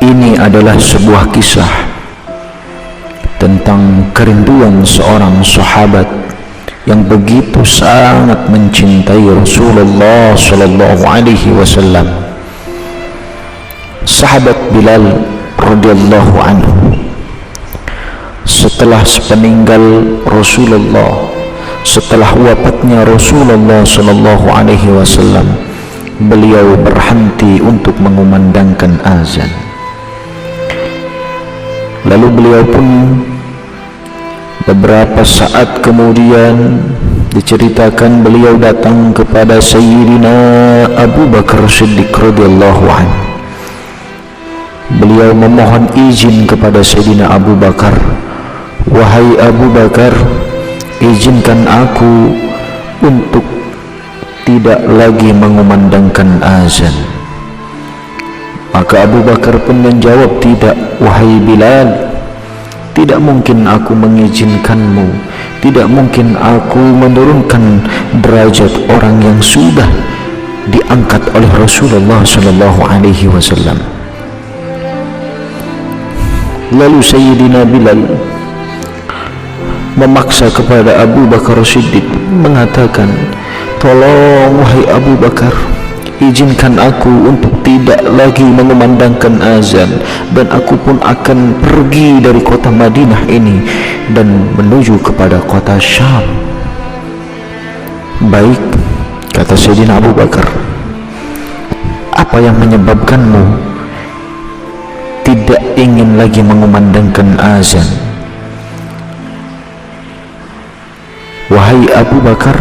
Ini adalah sebuah kisah tentang kerinduan seorang sahabat yang begitu sangat mencintai Rasulullah sallallahu alaihi wasallam. Sahabat Bilal radhiyallahu anhu. Setelah sepeninggal Rasulullah, setelah wafatnya Rasulullah sallallahu alaihi wasallam, beliau berhenti untuk mengumandangkan azan. Lalu beliau pun beberapa saat kemudian diceritakan beliau datang kepada Sayyidina Abu Bakar Siddiq radhiyallahu anhu. Beliau memohon izin kepada Sayyidina Abu Bakar, "Wahai Abu Bakar, izinkan aku untuk tidak lagi mengumandangkan azan." Maka Abu Bakar pun menjawab, "Tidak, wahai Bilal, tidak mungkin aku mengizinkanmu, tidak mungkin aku menurunkan derajat orang yang sudah diangkat oleh Rasulullah sallallahu alaihi wasallam." Lalu Sayyidina Bilal memaksa kepada Abu Bakar Siddiq, mengatakan, "Tolong wahai Abu Bakar, izinkan aku untuk tidak lagi mengumandangkan azan, dan aku pun akan pergi dari kota Madinah ini dan menuju kepada kota Syam." "Baik," kata Sayyidina Abu Bakar, "apa yang menyebabkanmu tidak ingin lagi mengumandangkan azan?" "Wahai Abu Bakar,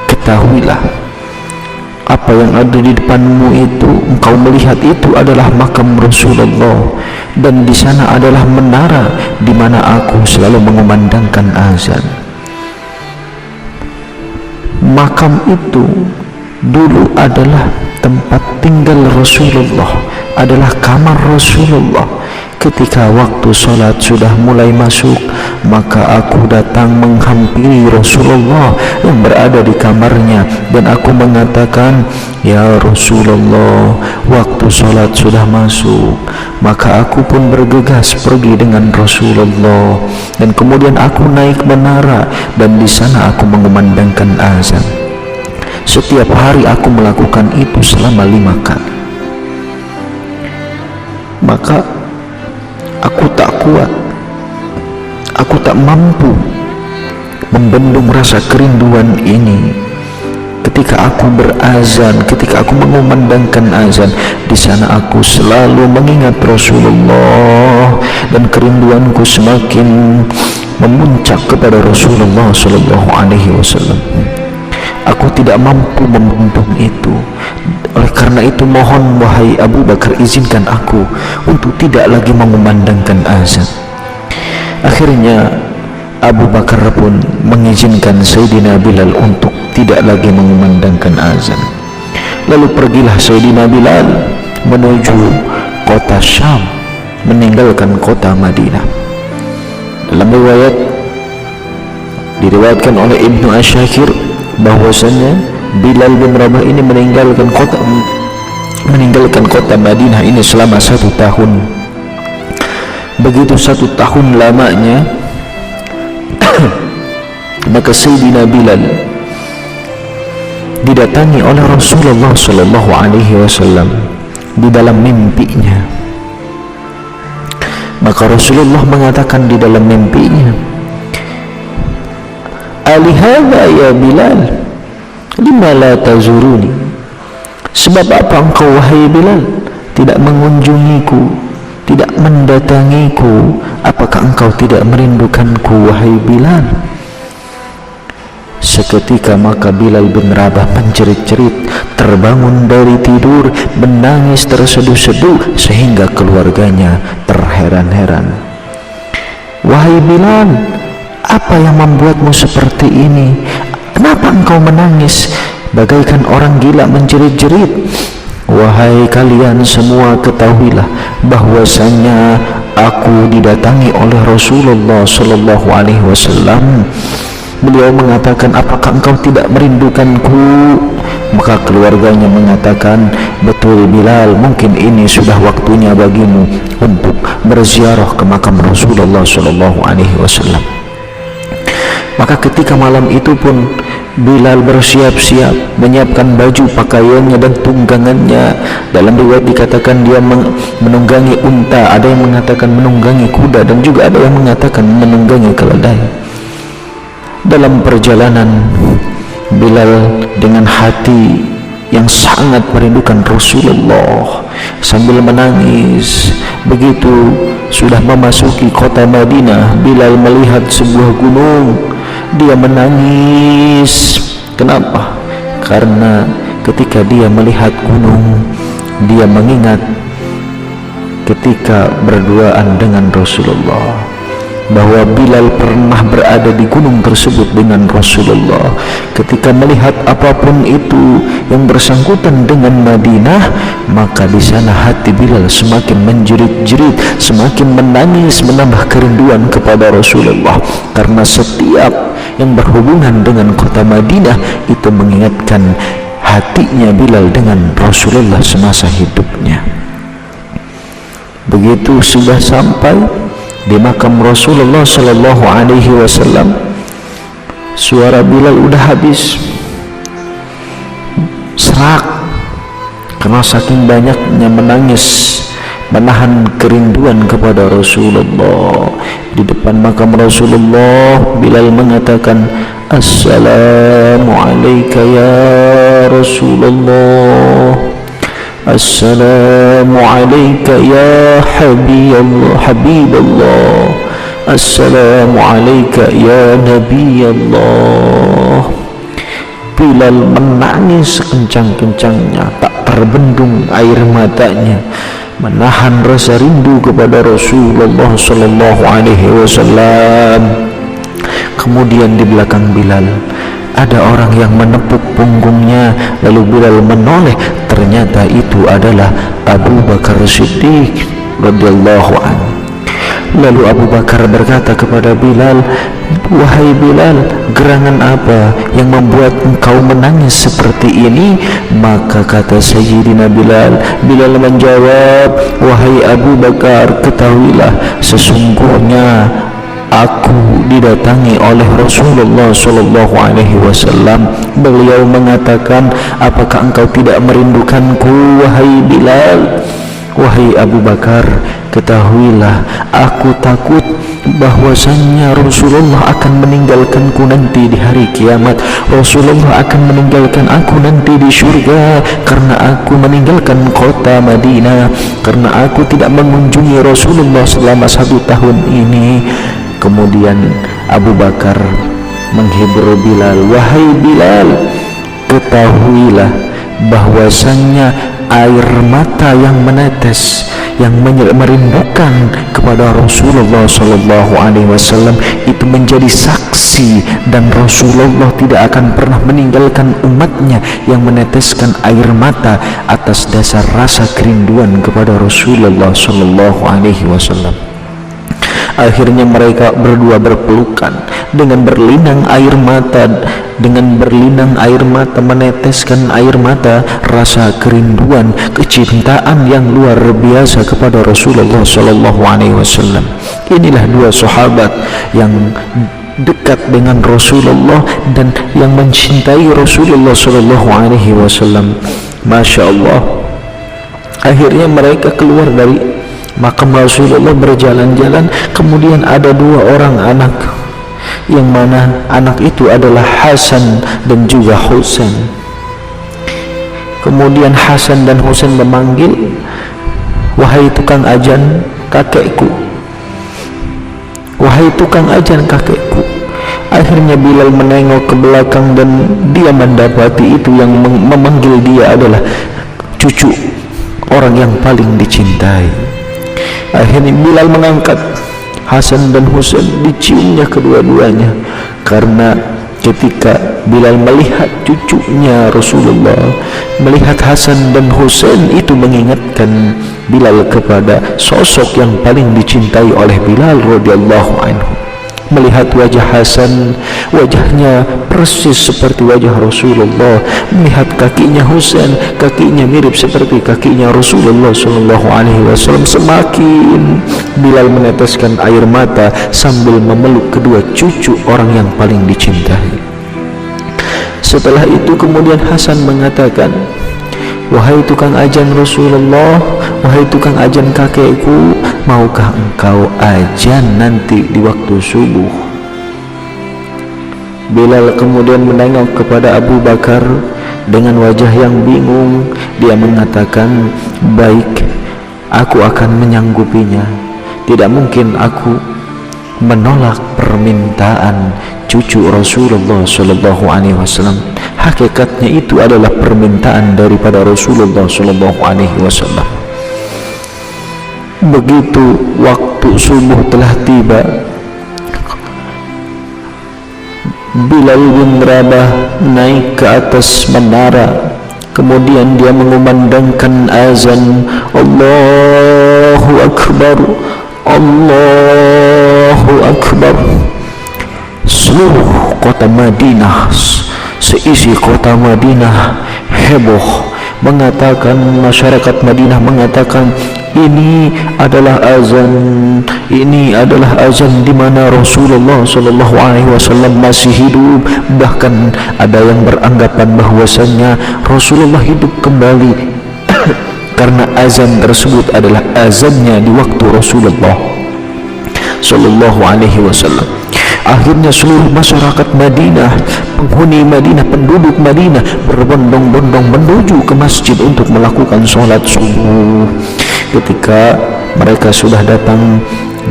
ketahuilah, apa yang ada di depanmu itu, engkau melihat itu adalah makam Rasulullah, dan di sana adalah menara di mana aku selalu mengumandangkan azan. Makam itu dulu adalah tempat tinggal Rasulullah, adalah kamar Rasulullah. Ketika waktu sholat sudah mulai masuk, maka aku datang menghampiri Rasulullah yang berada di kamarnya, dan aku mengatakan, 'Ya Rasulullah, waktu sholat sudah masuk.' Maka aku pun bergegas pergi dengan Rasulullah, dan kemudian aku naik menara, dan di sana aku mengumandangkan azan. Setiap hari aku melakukan itu selama 5 kali. Maka aku tak kuat, aku tak mampu membendung rasa kerinduan ini. Ketika aku berazan, ketika aku mengumandangkan azan, di sana aku selalu mengingat Rasulullah, dan kerinduanku semakin memuncak kepada Rasulullah sallallahu alaihi wasallam. Aku tidak mampu membendung itu. Oleh karena itu, mohon wahai Abu Bakar, izinkan aku untuk tidak lagi mengumandangkan azan." Akhirnya Abu Bakar pun mengizinkan Sayyidina Bilal untuk tidak lagi mengumandangkan azan. Lalu pergilah Sayyidina Bilal menuju kota Syam, meninggalkan kota Madinah. Dalam riwayat diriwayatkan oleh Ibnu Asyakir bahwasanya Bilal bin Rabah ini meninggalkan kota Madinah ini selama 1 tahun. Begitu 1 tahun lamanya, maka Sayyidina Bilal didatangi oleh Rasulullah sallallahu alaihi wasallam di dalam mimpinya. Maka Rasulullah mengatakan di dalam mimpinya, "Alihadha ya Bilal, lima la tazuruni?" Sebab apa engkau wahai Bilal tidak mengunjungiku, tidak mendatangiku? Apakah engkau tidak merindukanku wahai Bilal? Seketika maka Bilal bin Rabah menjerit-jerit, terbangun dari tidur, menangis terseduh-seduh sehingga keluarganya terheran-heran. "Wahai Bilal, apa yang membuatmu seperti ini? Kenapa engkau menangis bagaikan orang gila menjerit-jerit?" "Wahai kalian semua, ketahuilah bahwasanya aku didatangi oleh Rasulullah sallallahu alaihi wasallam Beliau mengatakan, apakah engkau tidak merindukanku? Maka keluarganya mengatakan, betul Bilal, mungkin ini sudah waktunya bagimu untuk berziarah ke makam Rasulullah SAW. Maka ketika malam itu pun Bilal bersiap-siap, menyiapkan baju pakaiannya dan tunggangannya. Dalam riwayat dikatakan dia menunggangi unta, ada yang mengatakan menunggangi kuda, dan juga ada yang mengatakan menunggangi keledai. Dalam perjalanan, Bilal dengan hati yang sangat merindukan Rasulullah sambil menangis. Begitu sudah memasuki kota Madinah, Bilal melihat sebuah gunung. Dia menangis. Kenapa? Karena ketika dia melihat gunung, dia mengingat ketika berduaan dengan Rasulullah, bahwa Bilal pernah berada di gunung tersebut dengan Rasulullah. Ketika melihat apapun itu yang bersangkutan dengan Madinah, maka di sana hati Bilal semakin menjerit-jerit, semakin menangis, menambah kerinduan kepada Rasulullah. Karena setiap yang berhubungan dengan kota Madinah itu mengingatkan hatinya Bilal dengan Rasulullah semasa hidupnya. Begitu sudah sampai di makam Rasulullah Sallallahu Alaihi Wasallam, suara Bilal udah habis, serak, karena saking banyaknya menangis, menahan kerinduan kepada Rasulullah. Di depan makam Rasulullah, Bilal mengatakan, Assalamu alayka ya Rasulullah, Assalamu alayka ya Habiballah, Assalamu alayka ya Nabi Allah. Bilal menangis sekencang-kencangnya, tak terbendung air matanya, menahan rasa rindu kepada Rasulullah Sallallahu Alaihi Wasallam. Kemudian di belakang Bilal ada orang yang menepuk punggungnya, lalu Bilal menoleh, ternyata itu adalah Abu Bakar Siddiq radhiyallahu anhu. Lalu Abu Bakar berkata kepada Bilal, wahai Bilal, gerangan apa yang membuat engkau menangis seperti ini? Maka kata Sayyidina Bilal menjawab, wahai Abu Bakar, ketahuilah sesungguhnya aku didatangi oleh Rasulullah Sallallahu Alaihi Wasallam. Beliau mengatakan, apakah engkau tidak merindukanku wahai Bilal? Wahai Abu Bakar, ketahuilah aku takut bahwasannya Rasulullah akan meninggalkanku nanti di hari kiamat. Rasulullah akan meninggalkan aku nanti di surga karena aku meninggalkan kota Madinah, karena aku tidak mengunjungi Rasulullah selama 1 tahun ini. Kemudian Abu Bakar menghibur Bilal, wahai Bilal, ketahuilah bahwasannya air mata yang menetes, yang merindukan kepada Rasulullah Sallallahu Alaihi Wasallam itu menjadi saksi, dan Rasulullah tidak akan pernah meninggalkan umatnya yang meneteskan air mata atas dasar rasa kerinduan kepada Rasulullah Sallallahu Alaihi Wasallam. Akhirnya mereka berdua berpelukan dengan berlinang air mata, meneteskan air mata, rasa kerinduan, kecintaan yang luar biasa kepada Rasulullah Sallallahu Alaihi Wasallam. Inilah dua sahabat yang dekat dengan Rasulullah dan yang mencintai Rasulullah Sallallahu Alaihi Wasallam. Masya Allah. Akhirnya mereka keluar dari makam Rasulullah, berjalan-jalan. Kemudian ada 2 orang anak, yang mana anak itu adalah Hasan dan juga Husain. Kemudian Hasan dan Husain memanggil, wahai tukang ajan kakekku, wahai tukang ajan kakekku. Akhirnya Bilal menengok ke belakang dan dia mendapati itu yang memanggil dia adalah cucu orang yang paling dicintai. Akhirnya Bilal mengangkat Hasan dan Husain, diciumnya kedua-duanya, karena ketika Bilal melihat cucunya Rasulullah, melihat Hasan dan Husain, itu mengingatkan Bilal kepada sosok yang paling dicintai oleh Bilal radhiyallahu anhu. melihat wajah Hasan, wajahnya persis seperti wajah Rasulullah. Melihat kakinya Husain, kakinya mirip seperti kakinya Rasulullah sallallahu alaihi wasallam. Semakin Bilal meneteskan air mata sambil memeluk kedua cucu orang yang paling dicintai. Setelah itu kemudian Hasan mengatakan, "Wahai tukang ajan Rasulullah, wahai tukang ajan kakekku, maukah engkau ajan nanti di waktu subuh?" Bilal kemudian menengok kepada Abu Bakar dengan wajah yang bingung. Dia mengatakan, "Baik, aku akan menyanggupinya. Tidak mungkin aku menolak permintaan cucu Rasulullah sallallahu alaihi wasallam. Hakikatnya itu adalah permintaan daripada Rasulullah sallallahu alaihi wasallam." Begitu waktu subuh telah tiba, Bilal bin Rabah naik ke atas menara. Kemudian dia mengumandangkan azan, Allahu Akbar, Allahu Akbar. Seluruh kota Madinah, seisi kota Madinah heboh mengatakan, masyarakat Madinah mengatakan, ini adalah azan di mana Rasulullah sallallahu alaihi wasallam masih hidup. Bahkan ada yang beranggapan bahwasanya Rasulullah hidup kembali karena azan tersebut adalah azannya di waktu Rasulullah sallallahu alaihi wasallam. Akhirnya seluruh masyarakat Madinah, penghuni Madinah, penduduk Madinah berbondong-bondong menuju ke masjid untuk melakukan sholat subuh. Ketika mereka sudah datang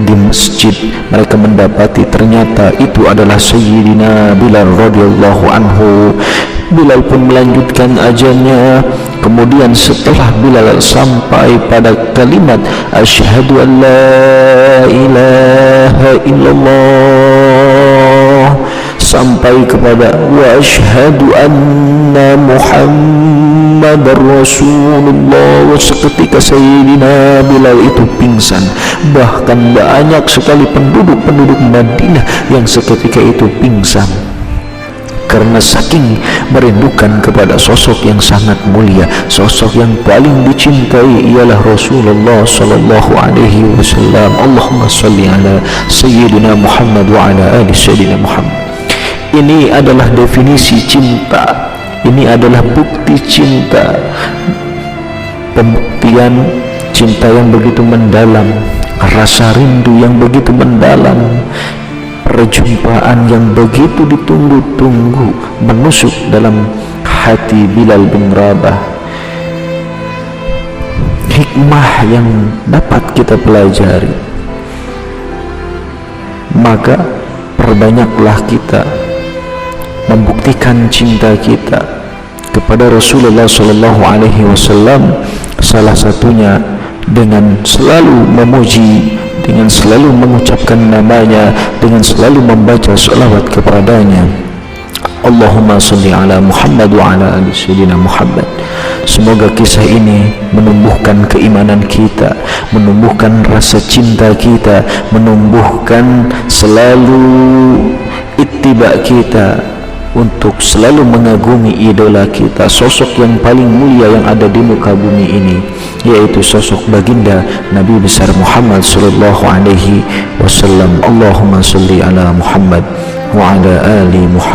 di masjid, mereka mendapati ternyata itu adalah Sayyidina Bilal radhiyallahu anhu. Bilal pun melanjutkan ajannya. Kemudian setelah Bilal sampai pada kalimat asyhadu an la ilaha illallah, sampai kepada wa asyhadu anna Muhammadar Rasulullah, seketika Sayyidina Bilal itu pingsan. Bahkan banyak sekali penduduk Madinah yang seketika itu pingsan karena saking merindukan kepada sosok yang sangat mulia, sosok yang paling dicintai ialah Rasulullah sallallahu alaihi wasallam. Allahumma shalli ala Sayyidina Muhammad wa ala ali Sayyidina Muhammad. Ini adalah definisi cinta, ini adalah bukti cinta, pembuktian cinta yang begitu mendalam, rasa rindu yang begitu mendalam, perjumpaan yang begitu ditunggu-tunggu menusuk dalam hati Bilal bin Rabah. Hikmah yang dapat kita pelajari, maka perbanyaklah kita membuktikan cinta kita kepada Rasulullah sallallahu alaihi wasallam. Salah satunya dengan selalu memuji, dengan selalu mengucapkan namanya, dengan selalu membaca salawat kepadanya. Allahumma salli ala Muhammad wa ala ali Sayyidina Muhammad. Semoga kisah ini menumbuhkan keimanan kita, menumbuhkan rasa cinta kita, menumbuhkan selalu ittiba kita untuk selalu mengagumi idola kita, sosok yang paling mulia yang ada di muka bumi ini, yaitu sosok baginda Nabi besar Muhammad sallallahu alaihi wasallam. Allahumma salli ala Muhammad wa ala ali Muhammad.